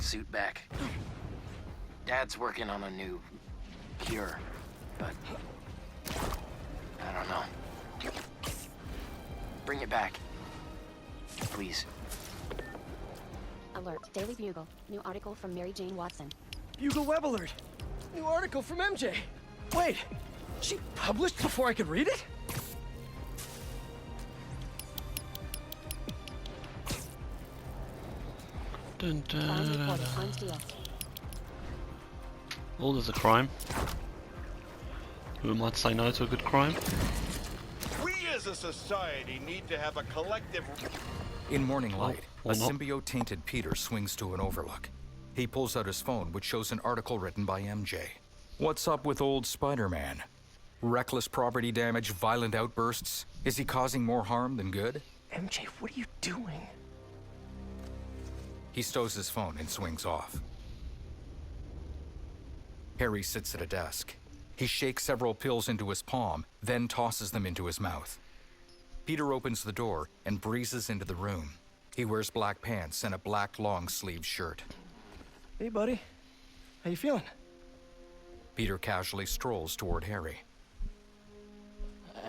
that suit back. Dad's working on a new cure, but I don't know. Bring it back. Please. Alert. Daily Bugle. New article from Mary Jane Watson. Bugle Web Alert! New article from MJ! Wait, she published before I could read it? Dun, dun, Crime dun, reported dun. on Steel. Oh, there's a crime. Who might say no to a good crime? We as a society need to have a collective... In morning light, or a not. symbiote-tainted Peter swings to an overlook. He pulls out his phone, which shows an article written by MJ. What's up with old Spider-Man? Reckless property damage, violent outbursts? Is he causing more harm than good? MJ, what are you doing? He stows his phone and swings off. Harry sits at a desk. He shakes several pills into his palm, then tosses them into his mouth. Peter opens the door and breezes into the room. He wears black pants and a black long-sleeved shirt. Hey, buddy. How you feeling? Peter casually strolls toward Harry.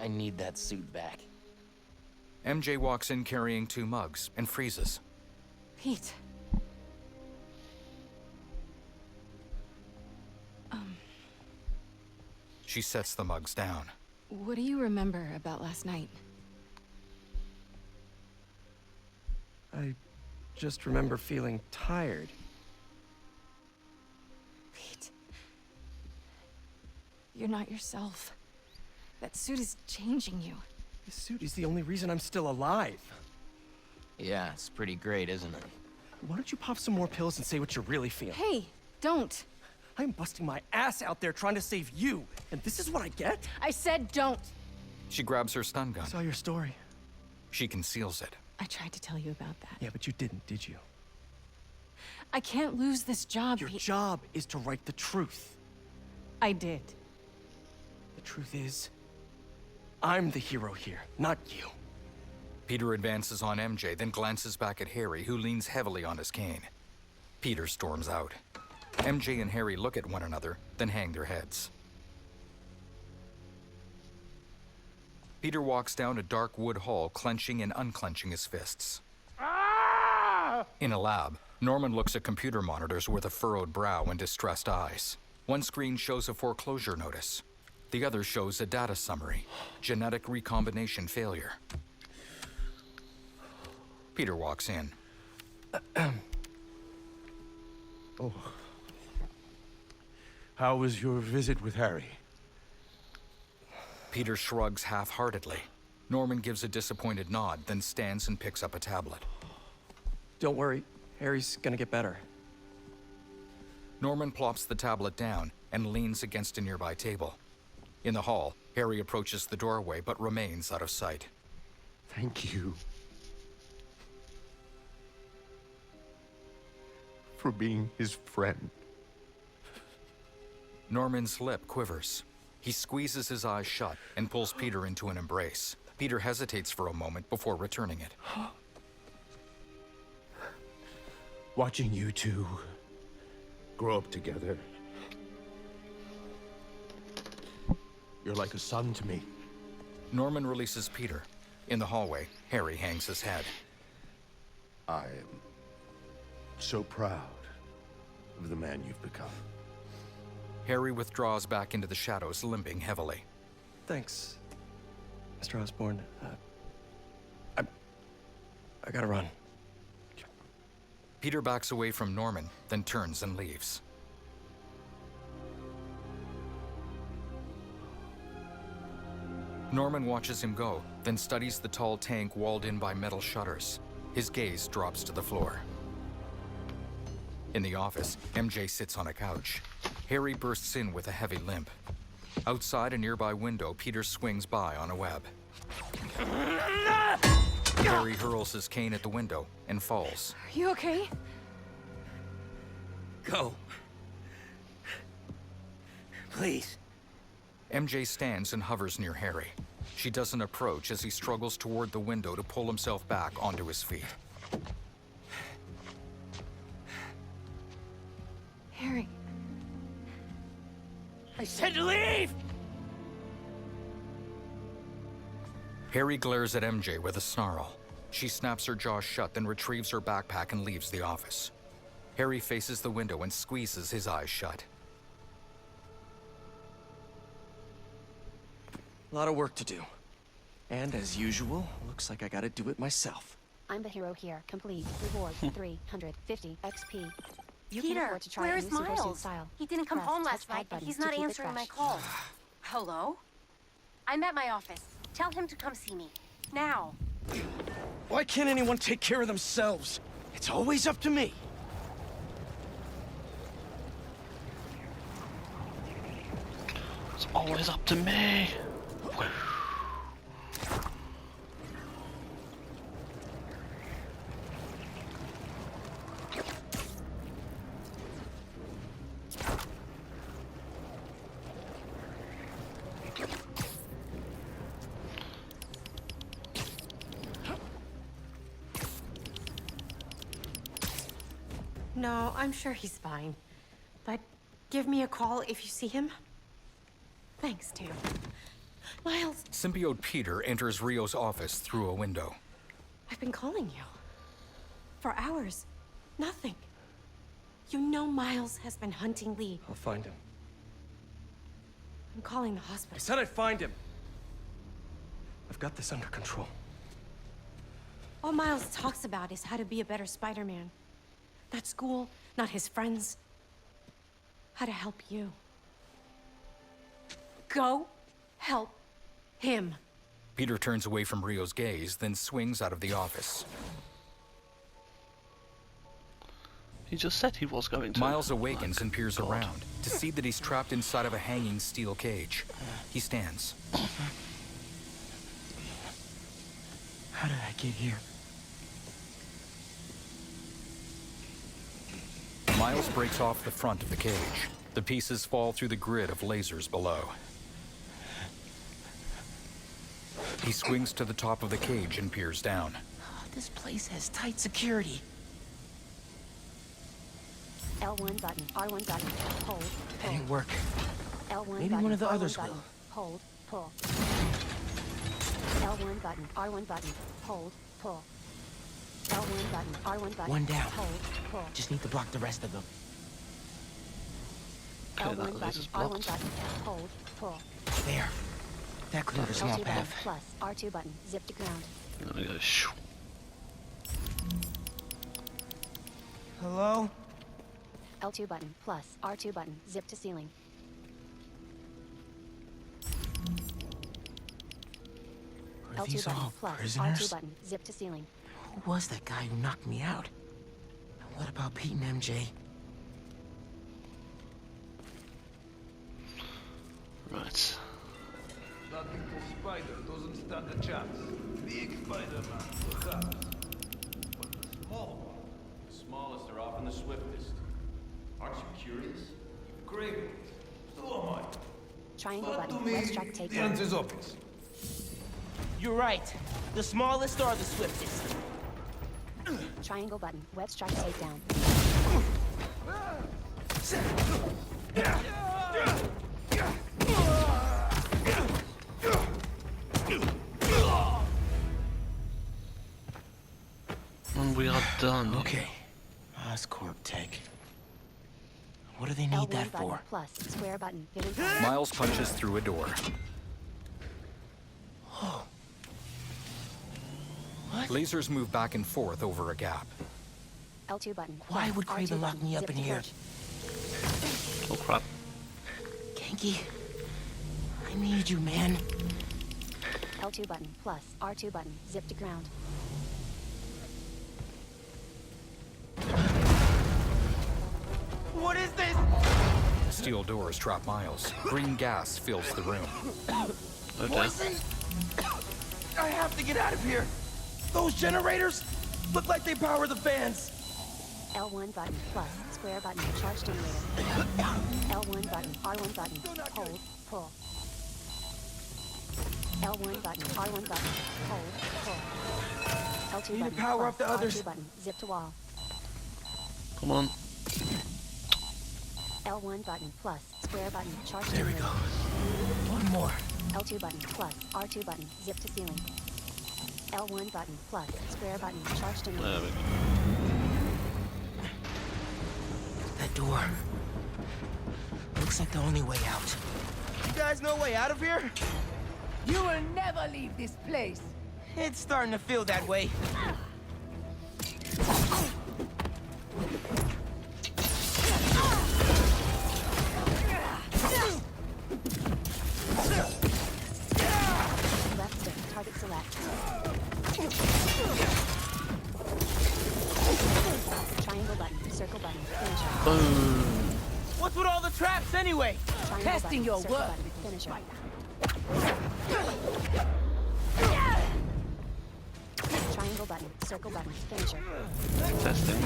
I need that suit back. MJ walks in carrying 2 mugs and freezes. Pete. She sets the mugs down. What do you remember about last night? I just remember feeling tired. Pete. You're not yourself. That suit is changing you. This suit is the only reason I'm still alive. Yeah, it's pretty great, isn't it? Why don't you pop some more pills and say what you're really feeling? Hey, don't. I'm busting my ass out there trying to save you, and this is what I get? I said don't. She grabs her stun I gun. saw your story. She conceals it. I tried to tell you about that. Yeah, but you didn't, did you? I can't lose this job, Your Pete. job is to write the truth. I did. The truth is, I'm the hero here, not you. Peter advances on MJ, then glances back at Harry, who leans heavily on his cane. Peter storms out. MJ and Harry look at one another, then hang their heads. Peter walks down a dark wood hall, clenching and unclenching his fists. In a lab, Norman looks at computer monitors with a furrowed brow and distressed eyes. One screen shows a foreclosure notice. The other shows a data summary. Genetic recombination failure. Peter walks in. How was your visit with Harry? Peter shrugs half-heartedly. Norman gives a disappointed nod, then stands and picks up a tablet. Don't worry, Harry's gonna get better. Norman plops the tablet down and leans against a nearby table. In the hall, Harry approaches the doorway but remains out of sight. Thank you. For being his friend. Norman's lip quivers. He squeezes his eyes shut and pulls Peter into an embrace. Peter hesitates for a moment before returning it. Watching you two grow up together. You're like a son to me. Norman releases Peter. In the hallway, Harry hangs his head. I am so proud of the man you've become. Harry withdraws back into the shadows, limping heavily. Thanks, Mr. Osborn. I gotta run. Peter backs away from Norman, then turns and leaves. Norman watches him go, then studies the tall tank walled in by metal shutters. His gaze drops to the floor. In the office, MJ sits on a couch. Harry bursts in with a heavy limp. Outside a nearby window, Peter swings by on a web. Harry hurls his cane at the window and falls. Are you okay? Go. Please. MJ stands and hovers near Harry. She doesn't approach as he struggles toward the window to pull himself back onto his feet. I said leave! Harry glares at MJ with a snarl. She snaps her jaw shut, then retrieves her backpack and leaves the office. Harry faces the window and squeezes his eyes shut. A lot of work to do. And as usual, looks like I gotta do it myself. I'm the hero here. Complete. Reward 350 XP. You can Peter, afford to try a where's new Super Suit Miles? style. He didn't come Press home touch last night, and button he's to not keep it answering my fresh. calls. Hello? I'm at my office. Tell him to come see me. Now. Why can't anyone take care of themselves? It's always up to me. It's always up to me. No, I'm sure he's fine. But give me a call if you see him. Thanks, too. Miles, Symbiote Peter enters Rio's office through a window. I've been calling you. For hours. Nothing. You know Miles has been hunting Lee. I'll find him. I'm calling the I hospital. said I'd find him. I've got this under control. All Miles talks about is how to be a better Spider-Man. Not school, not his friends. How to help you. Go help him. Peter turns away from Rio's gaze, then swings out of the office. He just said he was going to. Miles awakens and peers around to see that he's trapped inside of a hanging steel cage. He stands. How did I get here? Miles breaks off the front of the cage. The pieces fall through the grid of lasers below. He swings to the top of the cage and peers down. This place has tight security. L1 button, R1 button, hold, That pull. didn't work. L1 Maybe button, one of the R1 others button, will. hold, pull. L1 button, R1 button, hold, pull. L1 button, R1 button, One down. hold, pull. Just need to block the rest of them. Okay, L1 that button, laser's R1 blocked. button, hold, pull. There. That cleared a small L2 button, path. plus, R2 button, zip to ground. I'm gonna go shoo. Hello? L2 button, plus, R2 button, zip to ceiling. Are L2 these button, all plus, prisoners? R2 button, zip to ceiling. Who was that guy who knocked me out? And what about Pete and MJ? Right. That little spider doesn't stand a chance. Big Spider-Man, perhaps. But the small one. The smallest are often the swiftest. Aren't you curious? Great. So am I. Triangle But to button, me, web strike the takedown. answer's obvious. You're right. The smallest are the swiftest. Triangle button, web strike takedown. And we are done. Okay. Oscorp tech. What do they need L1 that button, for? plus, square button, hidden fire. Miles punches through a door. What? Lasers move back and forth over a gap. L2 button. Why plus, would R2 Kraven lock button, me up zip in to here? coach. Oh crap. Genki? I need you, man. L2 button, plus, R2 button, zip to ground. What is this? Steel doors trap Miles. Green gas fills the room. Okay. Poison? I have to get out of here. Those generators look like they power the fans. L1 button, plus, square button, charge generator. L1 button, R1 button, hold, pull. L1 button, R1 button, hold, pull. L2 Need to button, power plus, up the others. R2 button, zip to wall. Come on. L1 L1 button plus square button charge There we generator. go. One more. L2 button plus R2 button zip to ceiling. L1 button plus square button charge generator. There we go. That door. Looks like the only way out. You guys no way out of here? You will never leave this place. It's starting to feel that way. Left stick, target select. Triangle button, circle button, finisher. Boom. What's with all the traps anyway? Triangle Testing button, your circle work. button, finisher. Triangle button, circle button, finisher. Testing.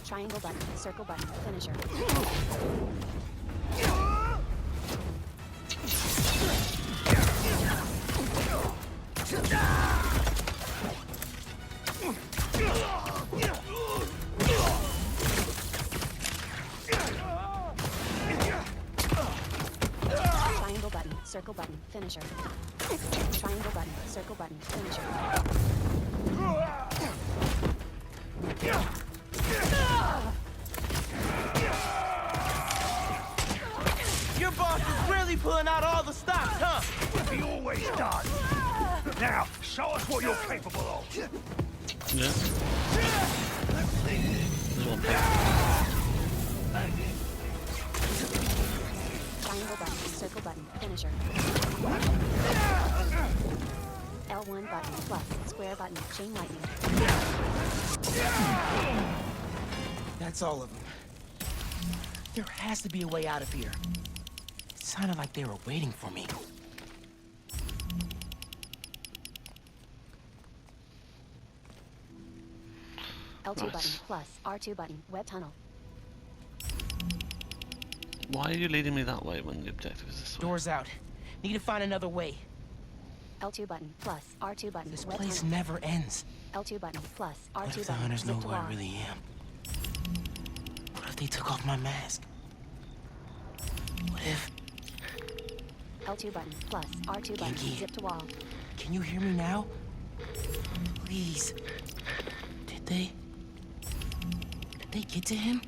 Triangle button, circle button, finisher. Triangle button, circle button, finisher. Triangle button, circle button, finisher. Your boss is really pulling out all the stops, huh? He always does. Now, show us what you're capable of. Yeah. Little thing. Triangle button, circle button, finisher. L1 button plus square button, chain lightning. That's all of them. There has to be a way out of here. It sounded like they were waiting for me. L2 Right. button plus R2 button, web tunnel. Why are you leading me that way when the objective is this way? Door's out. Need to find another way. L2 button plus R2 button, This web place tunnel. never ends. L2 button plus What R2 if the button, hunters know zip to who I wall. really am? What if they took off my mask? What if... L2 button plus R2 button, Genki. zip to wall. Can you hear me now? Please. Did they get to him?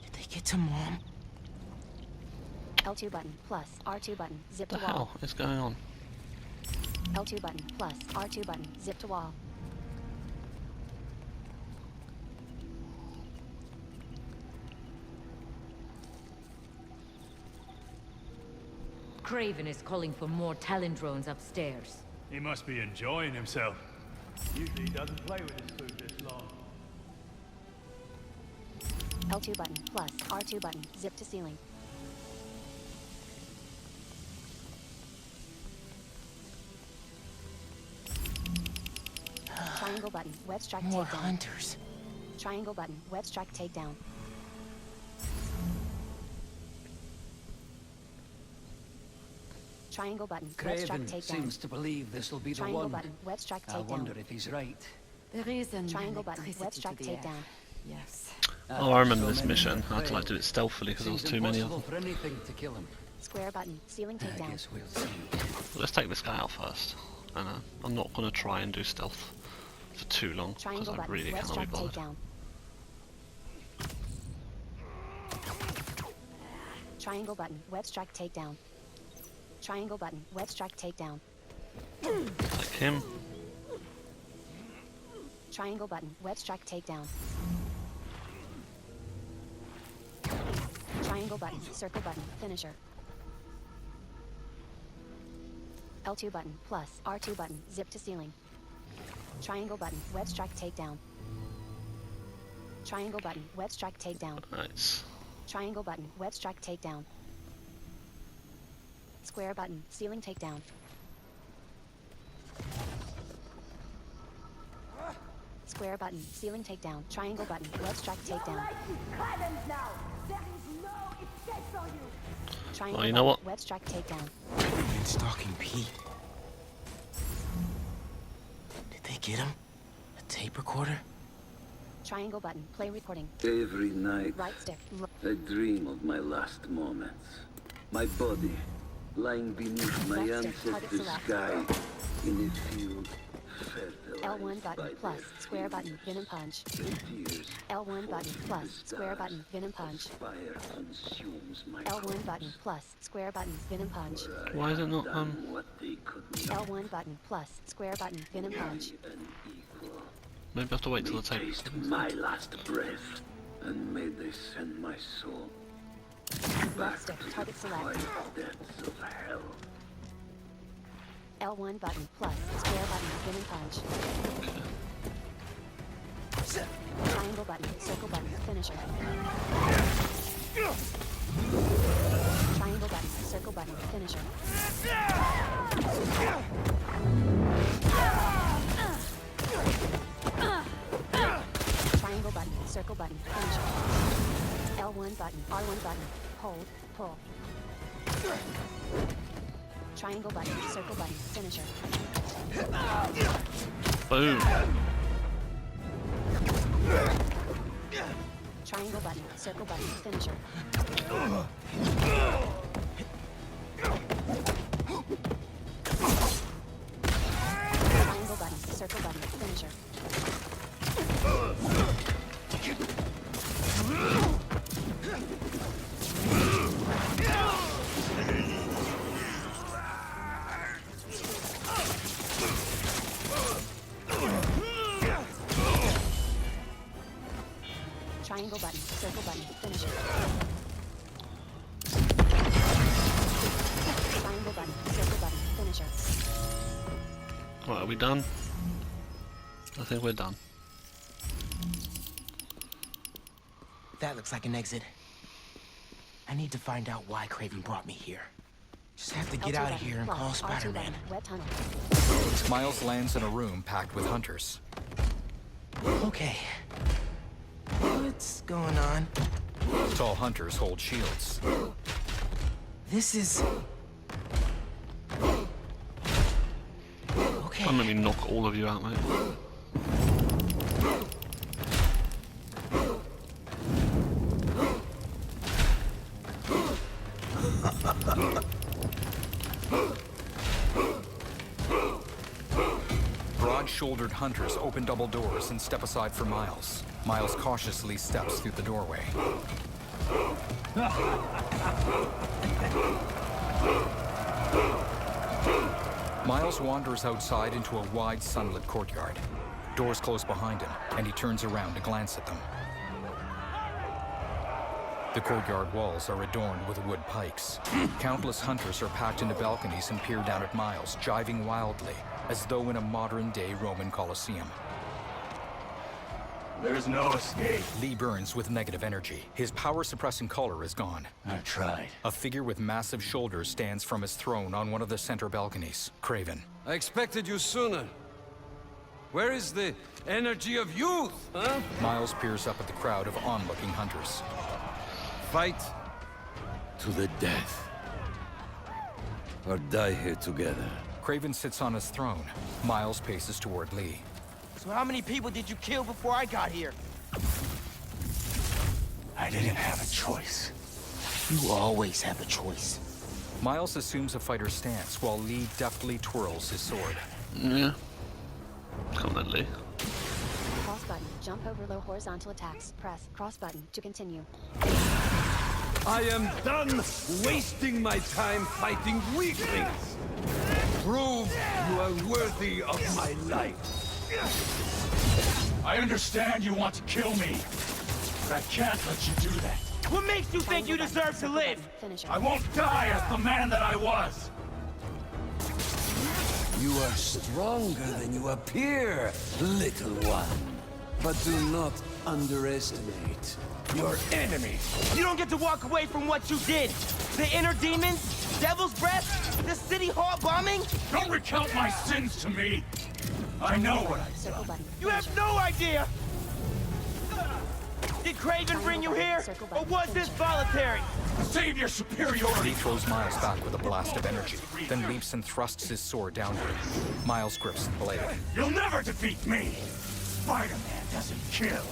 Did they get to Mom? L2 button plus R2 button, zip What to the wall. hell is going on? L2 button plus R2 button, zip to wall. Craven is calling for more Talon drones upstairs. He must be enjoying himself. Usually he doesn't play with his food this long. L2 button plus R2 button, zip to ceiling. Triangle button, web strike More takedown. hunters. Triangle button, web strike takedown. Triangle button, web strike Craven takedown. seems to believe this will be the Triangle one. button, web strike I takedown. wonder if he's right. There is an Triangle button, web electricity strike to the air. takedown. Yes. Oh, I remember this mission. I had to like do it stealthily because there was too many of them. For anything to kill him. Square button, ceiling I takedown. guess we'll see. Let's take this guy out first. And I'm not going to try and do stealth for too long because Triangle I button, really web cannot be strike bothered. takedown. Triangle button, web strike takedown. Triangle button, web strike takedown. Like him. Triangle button, web strike takedown. Triangle button, circle button, finisher. L2 button, plus R2 button, zip to ceiling. Triangle button, web strike takedown. Triangle button, web strike takedown. Nice. Triangle button, web strike takedown. Square button, ceiling takedown. Square button, ceiling takedown. Triangle button, web strike takedown. Triangle Well, you know button, what? web strike takedown. Been stalking Pete. Did they get him? A tape recorder? Triangle button. Play recording. Every night, Right stick. I dream of my last moments. My body lying beneath my Left stick, target ancestors' select. sky in a field fertilized L1 by button plus their square button venom punch. tears. L1 button fall plus to the square stars button venom punch. as fire consumes my L1 button plus square button venom punch. Why is it not what they could not L1 button plus square button venom punch. Maybe I have to wait till the tape. taste my last breath, and may they send my soul Left stick. Target select. quiet depths of hell. L1 button plus square button venom punch. Triangle button, circle button, finisher. Triangle button, circle button, finisher. Triangle button, circle button, finisher. L1 button, R1 button, hold, pull. Triangle button, circle button, finisher. Boom. Triangle button, circle button, finisher. Triangle button, circle button, finisher. Triangle button, circle button, finisher. Triangle button, circle button, finisher. Right, are we done? I think we're done. That looks like an exit. I need to find out why Craven brought me here. Just have to get L2 out of button, here and plus call R2 Spider-Man. button, wet tunnel. Miles lands in a room packed with hunters. Okay. What's going on? Tall hunters hold shields. This is... Okay. Can't let me knock all of you out, mate. Broad-shouldered hunters open double doors and step aside for Miles. Miles cautiously steps through the doorway. Miles wanders outside into a wide, sunlit courtyard. Doors close behind him, and he turns around to glance at them. The courtyard walls are adorned with wood pikes. Countless hunters are packed into balconies and peer down at Miles, jiving wildly, as though in a modern-day Roman Colosseum. There's no escape. Lee burns with negative energy. His power-suppressing collar is gone. I tried. A figure with massive shoulders stands from his throne on one of the center balconies. Craven. I expected you sooner. Where is the energy of youth, huh? Miles peers up at the crowd of onlooking hunters. Fight to the death. Or die here together. Craven sits on his throne. Miles paces toward Lee. So how many people did you kill before I got here? I didn't have a choice. You always have a choice. Miles assumes a fighter's stance while Lee deftly twirls his sword. Yeah. Come on, Lee. Cross button, jump over low horizontal attacks. Press cross button to continue. I am done wasting my time fighting weaklings. Prove you are worthy of my life. I understand you want to kill me, but I can't let you do that. What makes you think you deserve to live? Finisher. I won't die as the man that I was. You are stronger than you appear, little one. But do not underestimate your enemy. You don't get to walk away from what you did. The inner demons, Devil's Breath, the City Hall bombing. Don't recount my sins to me. I know what I Circle button. You have no idea. Did Craven bring you here, or was this voluntary? Save your superiority. Lee throws Miles back with a blast of energy, then leaps and thrusts his sword downward. Miles grips the blade. You'll never defeat me. Spider-Man doesn't kill.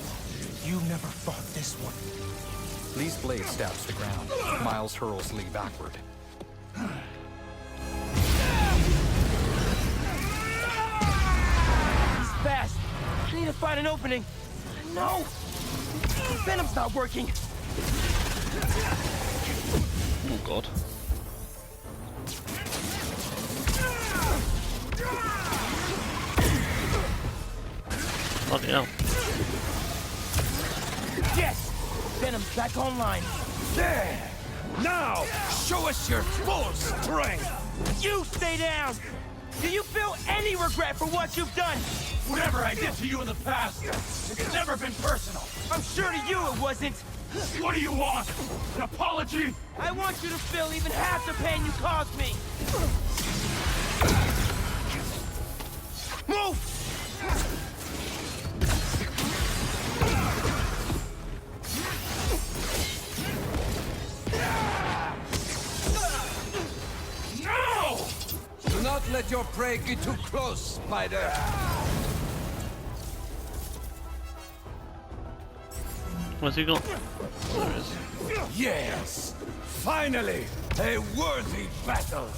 You never fought this one. Lee's blade stabs the ground. Miles hurls Lee backward. He's fast. I need to find an opening. No! Venom's not working. Oh god. Bloody hell. Yes! Venom's back online. There! Now, show us your full strength! You stay down! Do you feel any regret for what you've done? Whatever I did to you in the past, it's never been personal. I'm sure to you it wasn't. What do you want? An apology? I want you to feel even half the pain you caused me. Move! No! Do not let your prey get too close, Spider. What's he got? There it is. Yes! Finally! A worthy battle!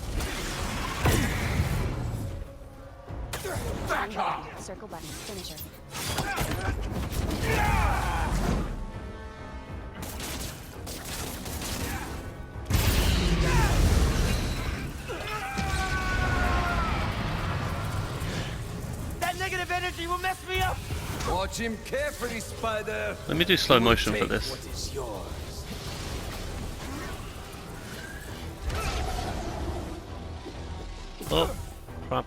Back off! Circle button. Finisher. That negative energy will mess me up! Watch him carefully, Spider! Let me do slow motion for this. What is yours? Oh, crap.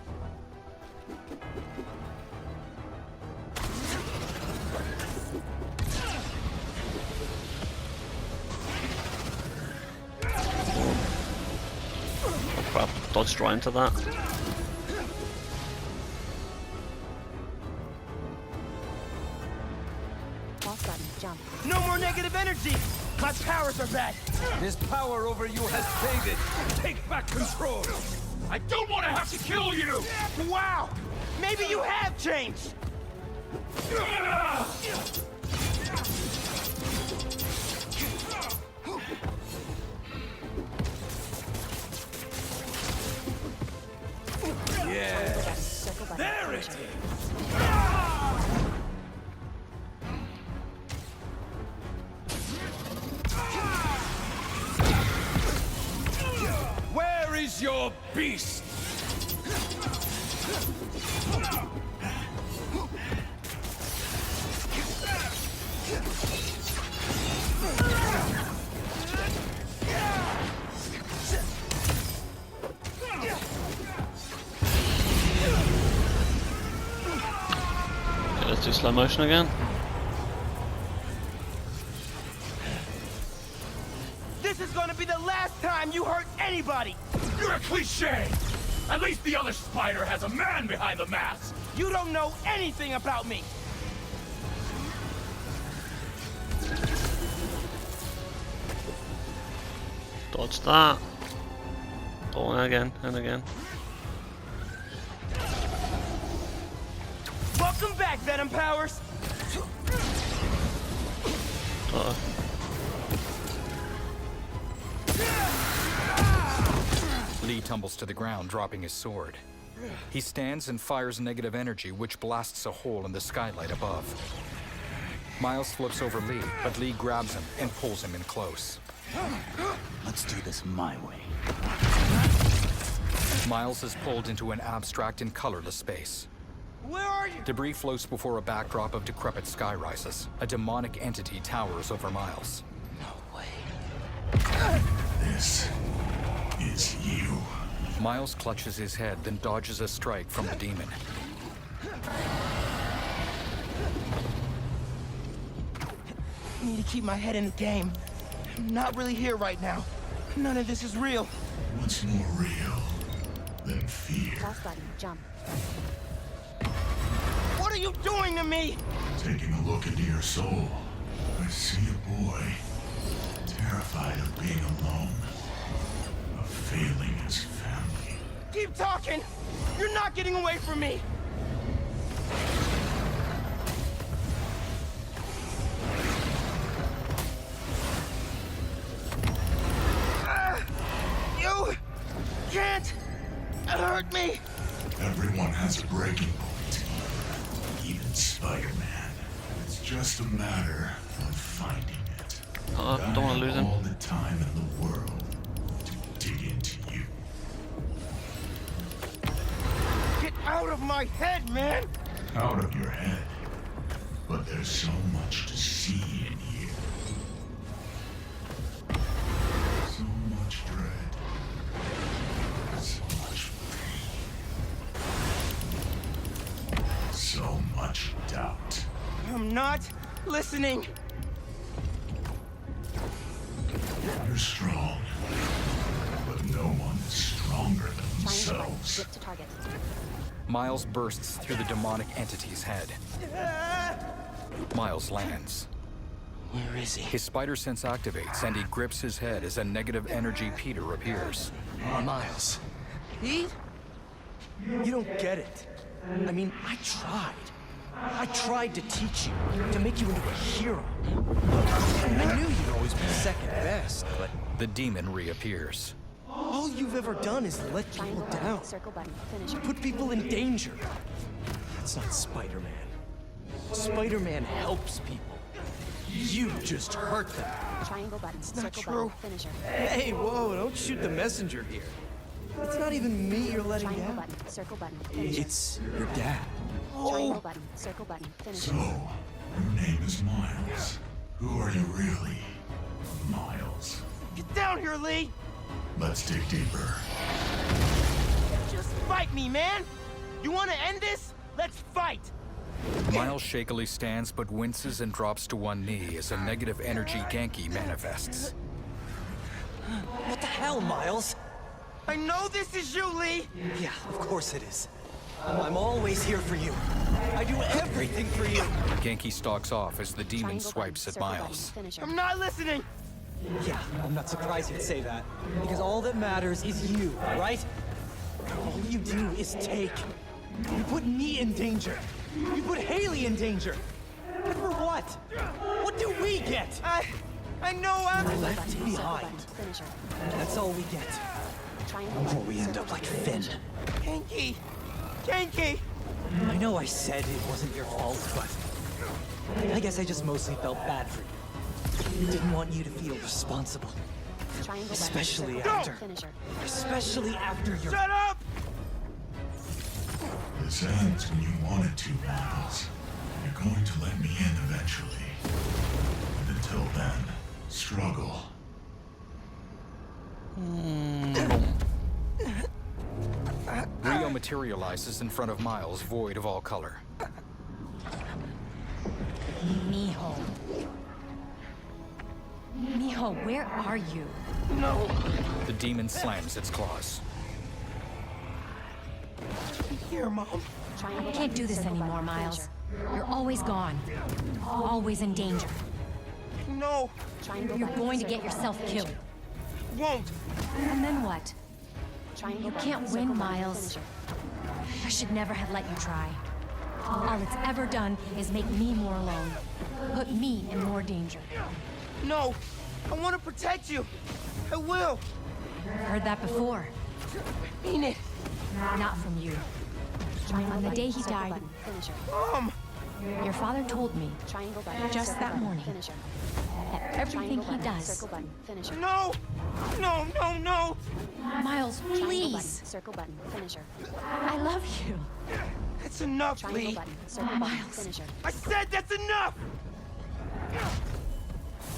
Oh crap, dodged right into that. Pause button. Jump. No more negative energy! My powers are back! His power over you has faded. Take back control! I don't want to have to kill you! Wow! Maybe you have changed! Yes! Circle button. There it Finisher. is! Where is your beast? Okay, let's do slow motion again. This is gonna be the last time you hurt anybody! You're a cliche! At least the other spider has a man behind the mask! You don't know anything about me! Dodge that. Oh, and again, and again. Welcome back, Venom Powers! Uh-oh. Lee tumbles to the ground, dropping his sword. He stands and fires negative energy, which blasts a hole in the skylight above. Miles flips over Lee, but Lee grabs him and pulls him in close. Let's do this my way. Miles is pulled into an abstract and colorless space. Where are you? Debris floats before a backdrop of decrepit sky rises. A demonic entity towers over Miles. This is you. Miles clutches his head, then dodges a strike from the demon. I need to keep my head in the game. I'm not really here right now. None of this is real. What's more real than fear? Pause button. Jump. What are you doing to me? Taking a look into your soul, I see a boy terrified of being alone, of failing his family. Keep talking! You're not getting away from me! has a breaking point. Even Spider-Man. It's just a matter of finding it. I don't want to lose him. All the time in the world to dig into you. Get out of my head, man! Out of your head. But there's so much to see in here. So much dread. So much pain. So much doubt. I'm not listening. You're strong. But no one is stronger than themselves. Zip to target. Miles bursts through the demonic entity's head. Miles lands. Where is he? His spider sense activates and he grips his head as a negative energy Peter appears. Miles. Pete? You don't get it. I mean, I tried. I tried to teach you, to make you into a hero. I knew you'd always be second best, but The demon reappears. all you've ever done is let people Triangle button, down. circle button, finisher. Put people in danger. That's not Spider-Man. Spider-Man helps people. You just hurt them. Triangle button, not circle true. button, finisher. Hey, whoa, don't shoot the messenger here. It's not even me you're letting Triangle down. button, circle button, finisher. It's your dad. Triangle button, circle button, finisher. So, your name is Miles. Who are you really, Miles? Get down here, Lee! Let's dig deeper. Just fight me, man! You wanna end this? Let's fight! Miles shakily stands but winces and drops to one knee as a negative energy Genki manifests. What the hell, Miles? I know this is you, Lee! Yeah, of course it is. I'm always here for you. I do everything for you. Genki stalks off as the demon Triangle swipes button, at circle button, Miles. finisher. I'm not listening! Yeah, I'm not surprised you'd say that. Because all that matters is you, right? All you do is take. You put me in danger. You put Haley in danger. And for what? What do we get? I know I'm... We're left Button, circle behind. button, finisher. That's all we get. Triangle Before button, we end circle up like button, Finn. finisher. Genki! Genki! I know I said it wasn't your fault, but I guess I just mostly felt bad for you. Didn't want you to feel responsible. Triangle button, Especially circle button, after. finisher. Especially after your. Shut up! This ends when you want it to, Miles. You're going to let me in eventually. And until then, struggle. Rio materializes in front of Miles, void of all color. Mijo. Mijo, where are you? No! The demon slams its claws. Here, Mom. Triangle I can't button, do this circle anymore, button, Miles. finisher. You're always gone. Always in danger. No! Triangle You're button, going to circle get button, yourself finisher. killed. Won't! And then what? Triangle You button, can't circle win, button, Miles. finisher. I should never have let you try. All it's ever done is make me more alone. Put me in more danger. No! I want to protect you! I will! Heard that before. Mean it! Not from you. Triangle On the button, day he circle died, button, finisher. Mom! your father told me Triangle button, just circle that button, morning finisher. that everything Triangle he button, does. circle button, finisher. No! No, no, no! Miles, Triangle button, please. circle button, finisher. I love you. That's enough, Triangle Lee! button, circle button, Miles. finisher. I said that's enough!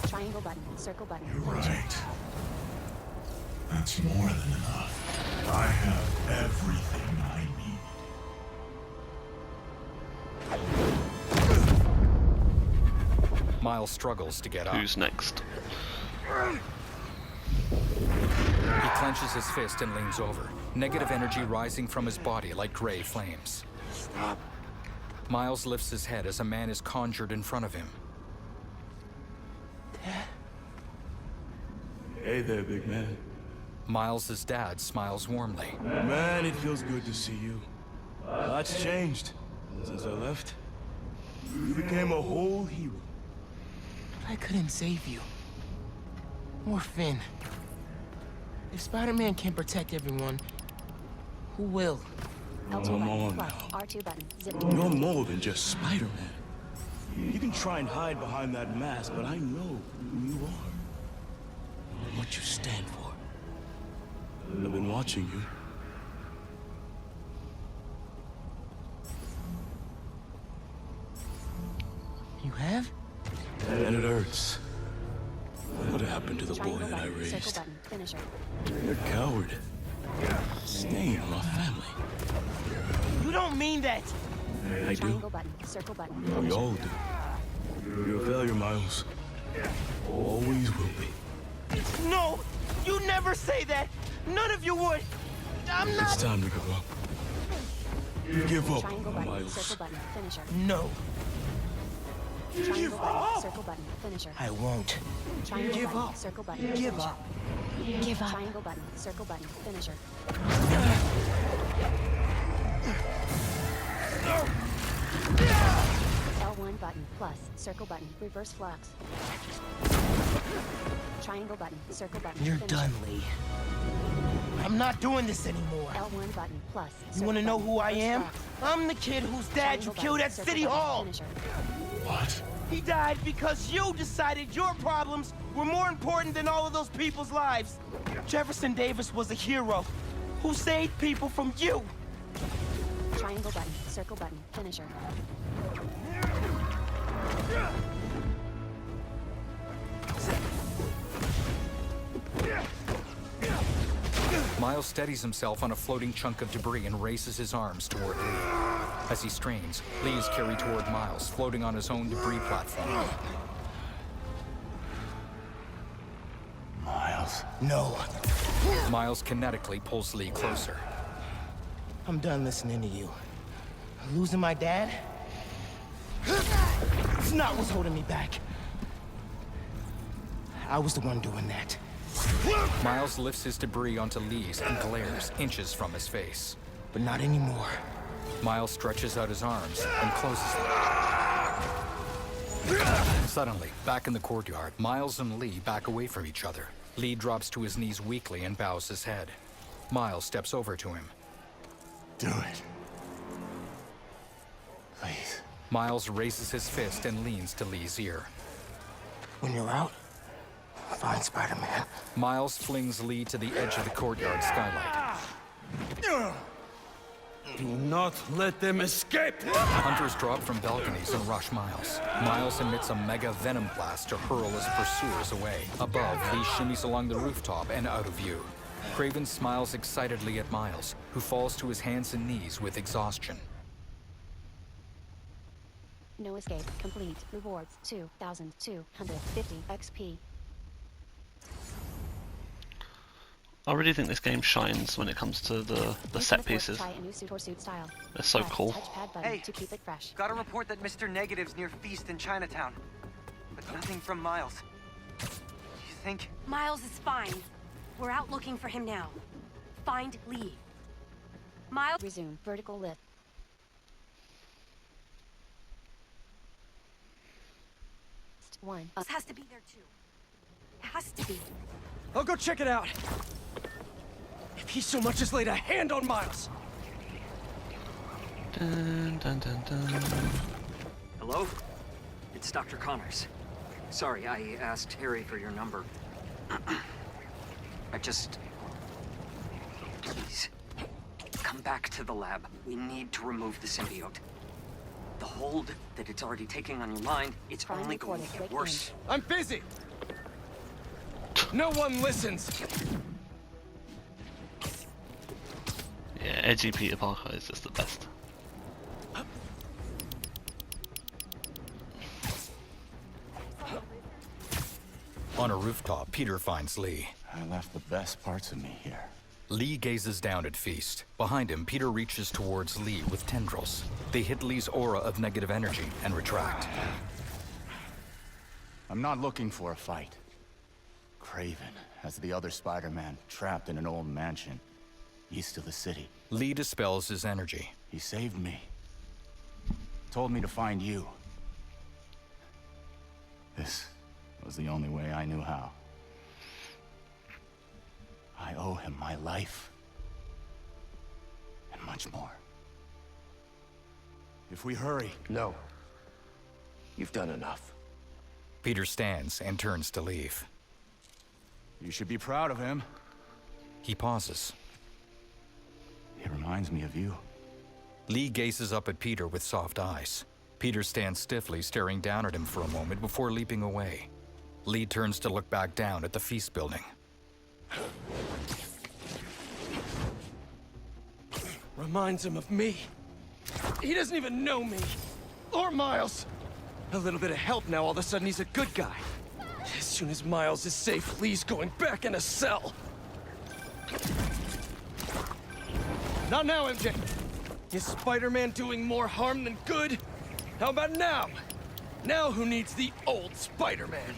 Triangle button, circle button, You're finisher. right. That's more than enough. I have everything I need. Miles struggles to get up. Who's next? He clenches his fist and leans over, negative energy rising from his body like gray flames. Stop. Miles lifts his head as a man is conjured in front of him. Hey there, big man. Miles' dad smiles warmly. Man, it feels good to see you. Lots changed since I left. You became a whole hero. But I couldn't save you. Or Finn. If Spider-Man can't protect everyone, who will? L2 Come button on plus now. R2 button. Zip. You're more than just Spider-Man. You can try and hide behind that mask, but I know who you are. And what you stand for. I've been watching you. You have? And it hurts. What happened to the boy Triangle that I button. Circle raised? button. Finisher. You're a coward. Staying on my family. You don't mean that! I do. Triangle button. Circle button. We all do. You're a failure, Miles. Always will be. No! You never say that! None of you would! I'm not... It's time to give up. Give up, Triangle button. Miles. Circle button. Finisher. No. Triangle button. Circle button. Finisher. I won't. Triangle Give button. up. Circle button. Give Finisher. up. Give up. Triangle button. Circle button. Finisher. L1 button plus circle button. Reverse flux. Triangle button. Circle button. You're Finisher. done, Lee. I'm not doing this anymore. L1 button plus. You want to know who I am? Flux. I'm the kid whose dad you Triangle killed button. at Circle City button. Hall. Finisher. What? He died because you decided your problems were more important than all of those people's lives. Jefferson Davis was a hero who saved people from you. Triangle button. Circle button. Finisher. Miles steadies himself on a floating chunk of debris and raises his arms toward Lee. As he strains, Lee is carried toward Miles, floating on his own debris platform. Miles. No. Miles kinetically pulls Lee closer. I'm done listening to you. Losing my dad? It's not what's holding me back. I was the one doing that. Miles lifts his debris onto Lee's and glares inches from his face. But not anymore. Miles stretches out his arms and closes them. Suddenly, back in the courtyard, Miles and Lee back away from each other. Lee drops to his knees weakly and bows his head. Miles steps over to him. Do it. Please. Miles raises his fist and leans to Lee's ear. When you're out, find Spider-Man. Miles flings Lee to the edge of the courtyard skylight. Do not let them escape! Hunters drop from balconies and rush Miles. Miles emits a mega venom blast to hurl his pursuers away. Above, Lee shimmies along the rooftop and out of view. Craven smiles excitedly at Miles, who falls to his hands and knees with exhaustion. No escape complete. Rewards 2,250 XP. I really think this game shines when it comes to the set pieces. Try a new suit or suit style. They're so Press cool. touchpad button Hey, to keep it fresh. got a report that Mr. Negative's near Feast in Chinatown. But nothing from Miles. You think? Miles is fine. We're out looking for him now. Find Lee. Miles. Resume vertical lift. One. This has to be there too. It has to be. I'll go check it out. If he so much as laid a hand on Miles. Dun, dun, dun, dun. Hello? It's Dr. Connors. Sorry, I asked Harry for your number. Please, come back to the lab. We need to remove the symbiote. The hold that it's already taking on your mind, it's only going to get worse. I'm busy. No one listens. Yeah, edgy Peter Parker is just the best. On a rooftop, Peter finds Lee. I left the best parts of me here. Lee gazes down at Feast. Behind him, Peter reaches towards Lee with tendrils. They hit Lee's aura of negative energy and retract. I'm not looking for a fight. Craven has the other Spider-Man trapped in an old mansion east of the city. Lee dispels his energy. He saved me. Told me to find you. This was the only way I knew how. I owe him my life. And much more. If we hurry. No. You've done enough. Peter stands and turns to leave. You should be proud of him. He pauses. He reminds me of you. Lee gazes up at Peter with soft eyes. Peter stands stiffly, staring down at him for a moment before leaping away. Lee turns to look back down at the feast building. Reminds him of me. He doesn't even know me. Or Miles. A little bit of help now, all of a sudden he's a good guy. As soon as Miles is safe, Lee's going back in a cell. Not now, MJ. Is Spider-Man doing more harm than good? How about now? Now who needs the old Spider-Man?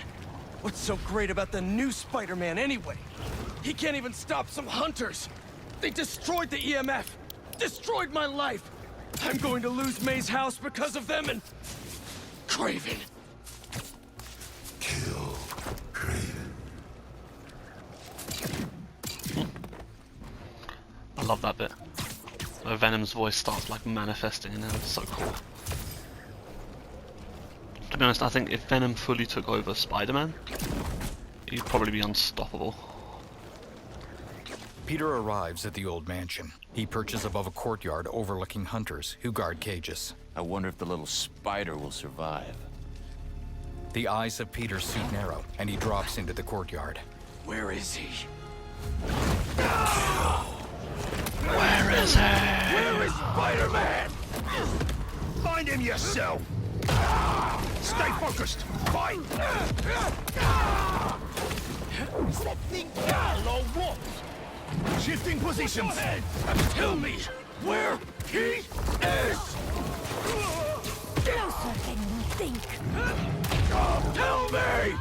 What's so great about the new Spider-Man anyway? He can't even stop some hunters. They destroyed the EMF. Destroyed my life. I'm going to lose May's house because of them and... Kraven. Kill Kraven. I love that bit. Where Venom's voice starts like manifesting and then it's so cool. To be honest, I think if Venom fully took over Spider-Man, he'd probably be unstoppable. Peter arrives at the old mansion. He perches above a courtyard overlooking hunters who guard cages. I wonder if the little spider will survive. The eyes of Peter suit narrow, and he drops into the courtyard. Where is he? Where is he? Where is Spider-Man? Find him yourself! Stay focused! Fight! Is that thing down or what? Shifting positions! Tell me where he is! Closer than you think. Tell me!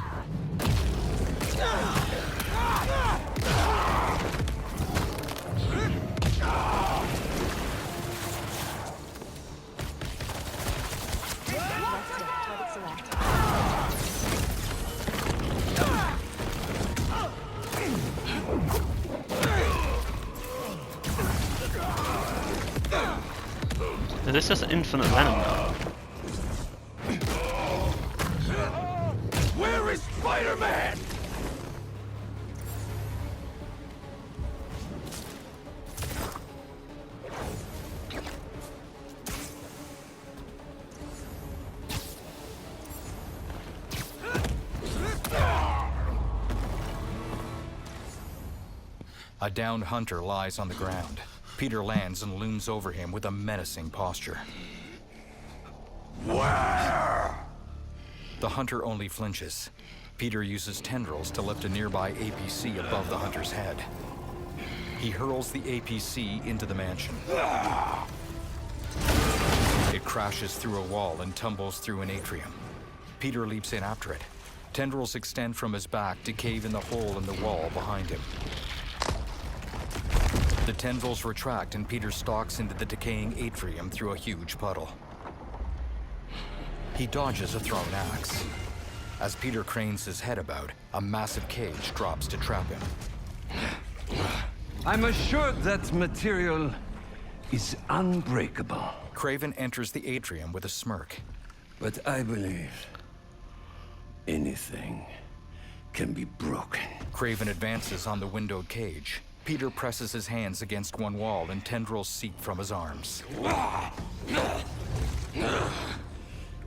Is this just infinite Venom now? Where is Spider-Man? A downed hunter lies on the ground. Peter lands and looms over him with a menacing posture. Where? The hunter only flinches. Peter uses tendrils to lift a nearby APC above the hunter's head. He hurls the APC into the mansion. It crashes through a wall and tumbles through an atrium. Peter leaps in after it. Tendrils extend from his back to cave in the hole in the wall behind him. The tendrils retract and Peter stalks into the decaying atrium through a huge puddle. He dodges a thrown axe. As Peter cranes his head about, a massive cage drops to trap him. I'm assured that material is unbreakable. Kraven enters the atrium with a smirk. But I believe anything can be broken. Kraven advances on the windowed cage. Peter presses his hands against one wall and tendrils seep from his arms.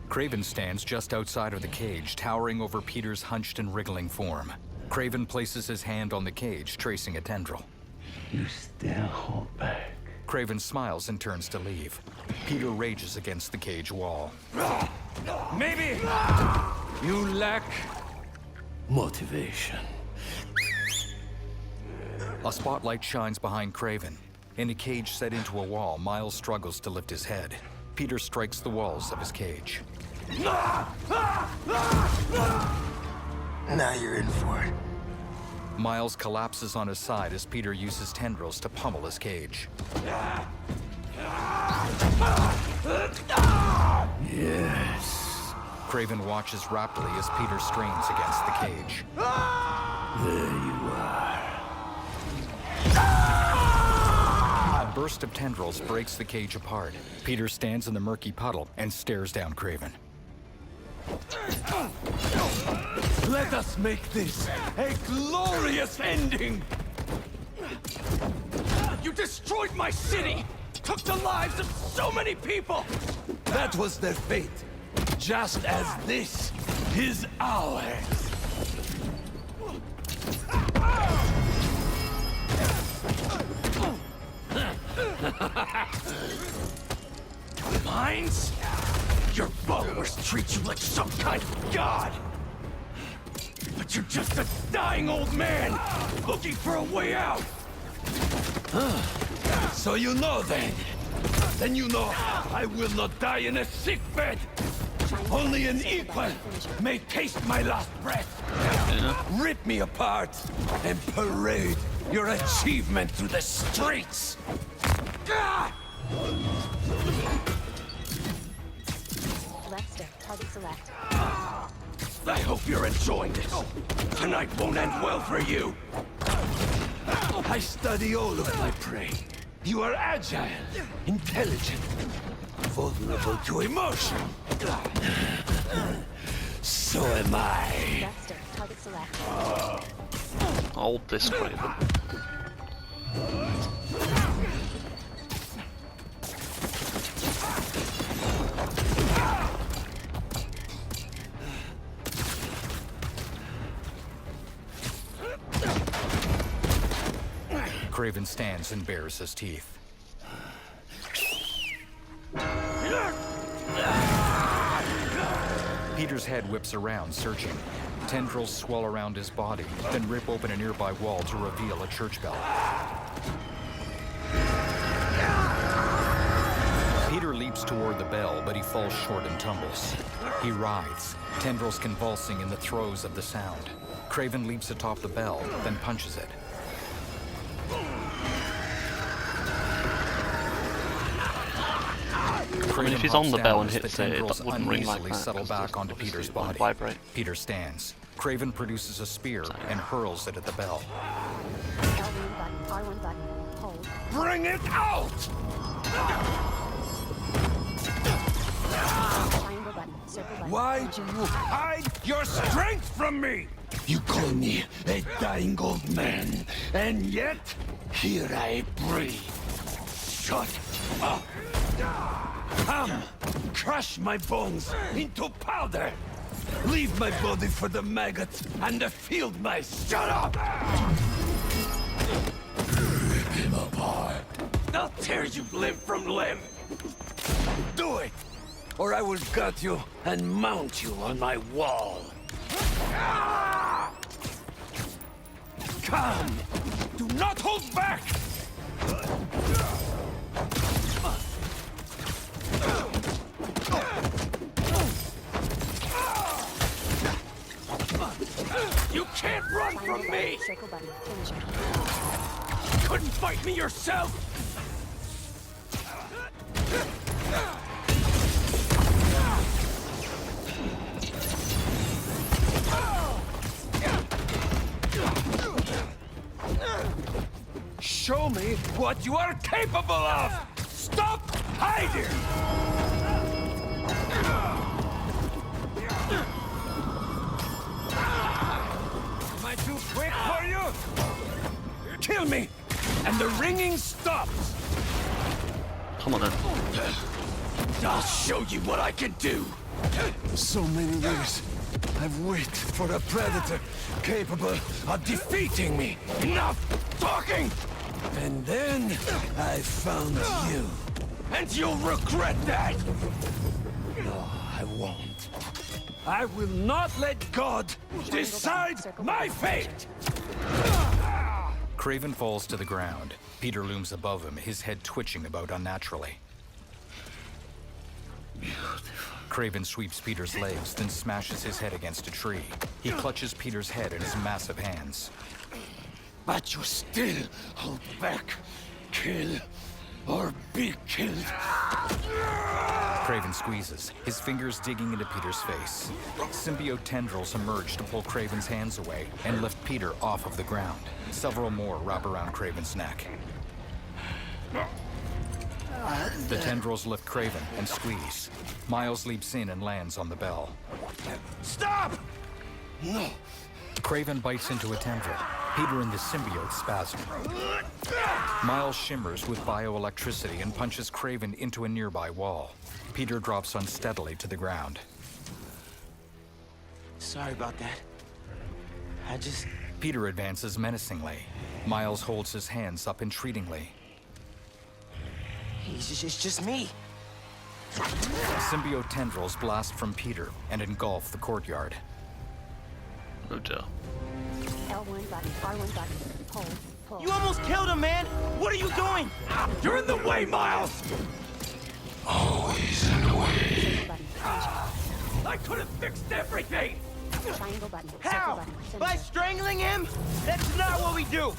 Kraven stands just outside of the cage, towering over Peter's hunched and wriggling form. Kraven places his hand on the cage, tracing a tendril. You still hold back. Kraven smiles and turns to leave. Peter rages against the cage wall. Maybe you lack motivation. A spotlight shines behind Kraven. In a cage set into a wall, Miles struggles to lift his head. Peter strikes the walls of his cage. Now you're in for it. Miles collapses on his side as Peter uses tendrils to pummel his cage. Yes. Kraven watches raptly as Peter strains against the cage. There you are. burst of tendrils breaks the cage apart. Peter stands in the murky puddle and stares down Kraven. Let us make this a glorious ending! You destroyed my city! Took the lives of so many people! That was their fate, just as this is ours. Mines? Your followers treat you like some kind of god! But you're just a dying old man, looking for a way out! So you know then? Then you know I will not die in a sick bed! Only an equal may taste my last breath! Rip me apart and parade your achievement through the streets! Left stick, target select. I hope you're enjoying this. Tonight won't end well for you. I study all of my prey. You are agile, intelligent, vulnerable to emotion. So am I. Left stick, target select. Hold this, Kraven. Kraven stands and bares his teeth. Peter's head whips around, searching. Tendrils swell around his body, then rip open a nearby wall to reveal a church bell. Peter leaps toward the bell, but he falls short and tumbles. He writhes, tendrils convulsing in the throes of the sound. Kraven leaps atop the bell, then punches it. I mean, if he's on the bell and hits it, it wouldn't ring like that. Settle back onto Peter's body. Vibrate. Peter stands. Kraven produces a spear and hurls it at the bell. L1 button, R1 button, hold. Bring it out! Triangle button, circle button. Why do you hide your strength from me? You call me a dying old man, and yet here I breathe. Shut up! Come, crush my bones into powder. Leave my body for the maggots and the field mice. Shut up! Rip him apart. I'll tear you limb from limb. Do it, or I will gut you and mount you on my wall. Come, do not hold back. You can't run from me! Circle button, finisher. Couldn't fight me yourself! Show me what you are capable of! Stop hiding! Am I too quick for you? Kill me, and the ringing stops! Come on then. I'll show you what I can do! So many years, I've waited for a predator capable of defeating me. Enough talking! And then I found you. And you'll regret that! No, I won't. I will not let God decide my fate! Kraven falls to the ground. Peter looms above him, his head twitching about unnaturally. Kraven sweeps Peter's legs, then smashes his head against a tree. He clutches Peter's head in his massive hands. But you still hold back. Kill or be killed. Kraven squeezes, his fingers digging into Peter's face. Symbiote tendrils emerge to pull Kraven's hands away and lift Peter off of the ground. Several more wrap around Kraven's neck. The tendrils lift Craven and squeeze. Miles leaps in and lands on the bell. Stop! No. Craven bites into a tendril. Peter and the symbiote spasm. Miles shimmers with bioelectricity and punches Craven into a nearby wall. Peter drops unsteadily to the ground. Sorry about that. Peter advances menacingly. Miles holds his hands up entreatingly. It's just me. Symbiote tendrils blast from Peter and engulf the courtyard. Oh dear. L1 button, R1 button. Hold, pull. You almost killed him, man. What are you doing? You're in the way, Miles! Always in the way. Circle button, finish. I could have fixed everything! Triangle button, circle How? button, finish. By strangling him? That's not what we do.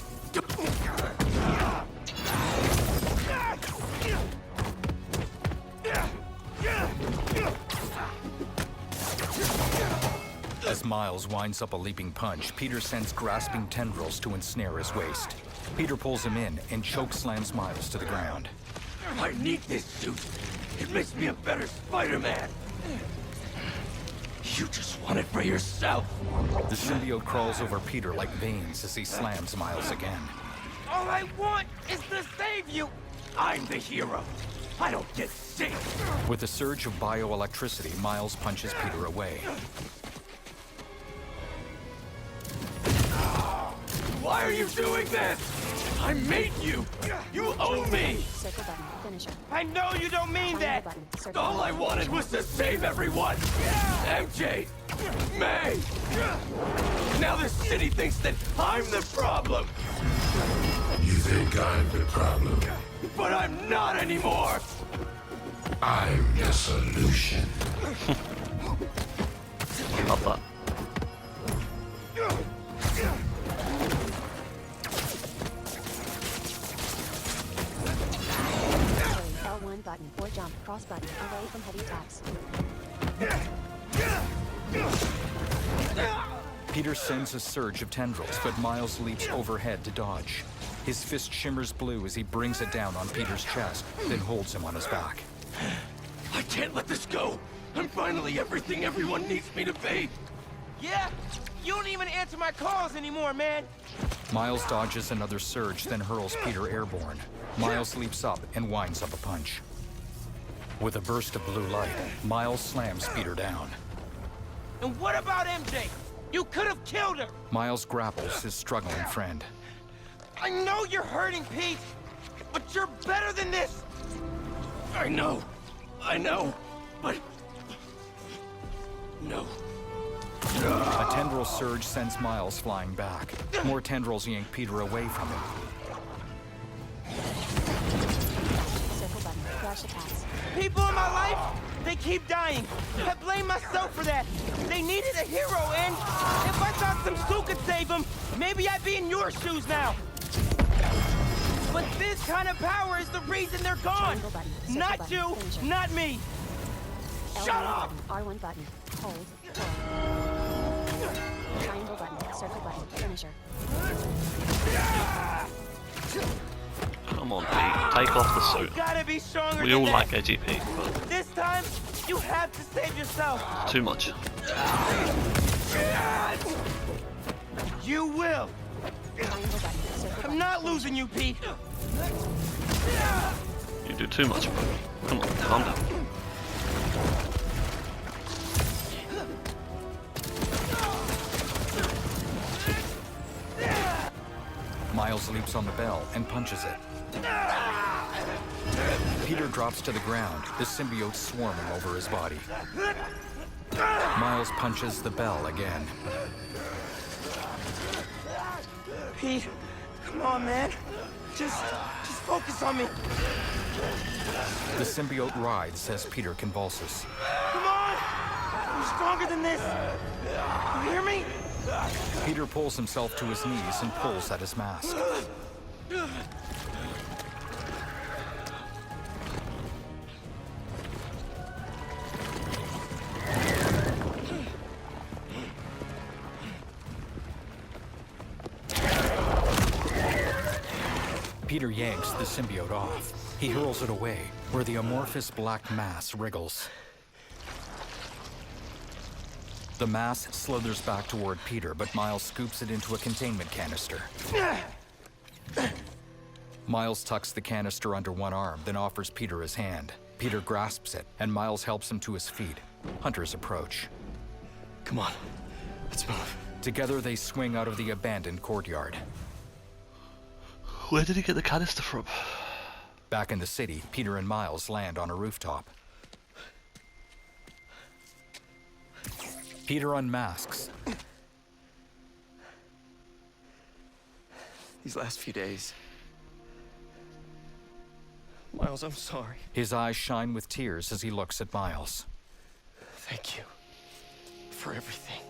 As Miles winds up a leaping punch, Peter sends grasping tendrils to ensnare his waist. Peter pulls him in and chokeslams Miles to the ground. I need this suit. It makes me a better Spider-Man. You just want it for yourself. The symbiote crawls over Peter like veins as he slams Miles again. All I want is to save you. I'm the hero. I don't get sick. With a surge of bioelectricity, Miles punches Peter away. Why are you doing this? I made you. You owe me. Circle button, finisher. I know you don't mean Triangle that. button, circle All I button. wanted was to save everyone. MJ, May. Now the city thinks that I'm the problem. You think I'm the problem? But I'm not anymore. I'm the solution. Love that. L1 button, or jump, cross button, away from heavy attacks. Peter sends a surge of tendrils, but Miles leaps overhead to dodge. His fist shimmers blue as he brings it down on Peter's chest, then holds him on his back. I can't let this go. I'm finally everything everyone needs me to be. Yeah? You don't even answer my calls anymore, man. Miles dodges another surge, then hurls Peter airborne. Miles leaps up and winds up a punch. With a burst of blue light, Miles slams Peter down. And what about MJ? You could have killed her. Miles grapples his struggling friend. I know you're hurting, Pete, but you're better than this. I know, but... No. A tendril surge sends Miles flying back. More tendrils yank Peter away from him. Circle button, flash attacks. People in my life, they keep dying. I blame myself for that. They needed a hero, and if I thought some suit could save them, maybe I'd be in your shoes now. But this kind of power is the reason they're gone. Triangle button, circle Not button, you, finisher. not me. L1 Shut up! button, R1 button, hold, pull. Triangle button, circle button, finisher. Come on, Pete. Take off the You suit. gotta be stronger We than all that. like edgy Pete, but This time, you have to save yourself. too much. You will. Triangle button, circle button. I'm not losing you, Pete. You do too much, bro. Come on, calm down. Miles leaps on the bell and punches it. Peter drops to the ground, the symbiote swarming over his body. Miles punches the bell again. Pete, come on, man. Just focus on me. The symbiote writhes as Peter convulses. Come on! You're stronger than this. You hear me? Peter pulls himself to his knees and pulls at his mask. Peter yanks the symbiote off. He hurls it away, where the amorphous black mass wriggles. The mass slithers back toward Peter, but Miles scoops it into a containment canister. Miles tucks the canister under one arm, then offers Peter his hand. Peter grasps it, and Miles helps him to his feet. Hunters approach. Come on, let's move. Together they swing out of the abandoned courtyard. Where did he get the canister from? Back in the city, Peter and Miles land on a rooftop. Peter unmasks. These last few days... Miles, I'm sorry. His eyes shine with tears as he looks at Miles. Thank you for everything.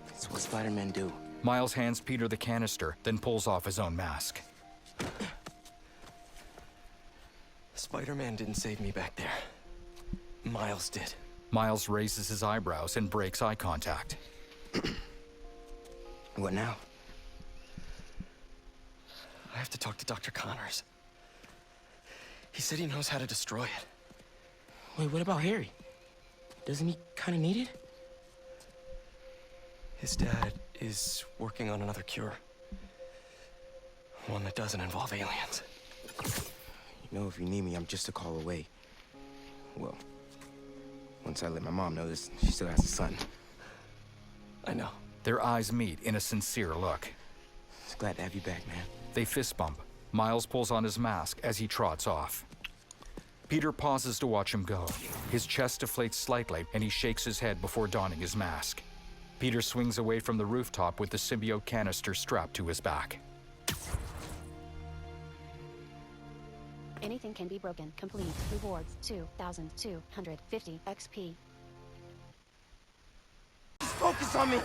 It's what Spider-Man do. Miles hands Peter the canister, then pulls off his own mask. Spider-Man didn't save me back there. Miles did. Miles raises his eyebrows and breaks eye contact. What now? I have to talk to Dr. Connors. He said he knows how to destroy it. Wait, what about Harry? Doesn't he kind of need it? His dad is working on another cure. One that doesn't involve aliens. You know, if you need me, I'm just a call away. Well, once I let my mom know this, she still has a son. I know. Their eyes meet in a sincere look. Just glad to have you back, man. They fist bump. Miles pulls on his mask as he trots off. Peter pauses to watch him go. His chest deflates slightly, and he shakes his head before donning his mask. Peter swings away from the rooftop with the symbiote canister strapped to his back. Anything can be broken. Complete. Rewards 2,250 XP. Focus on me!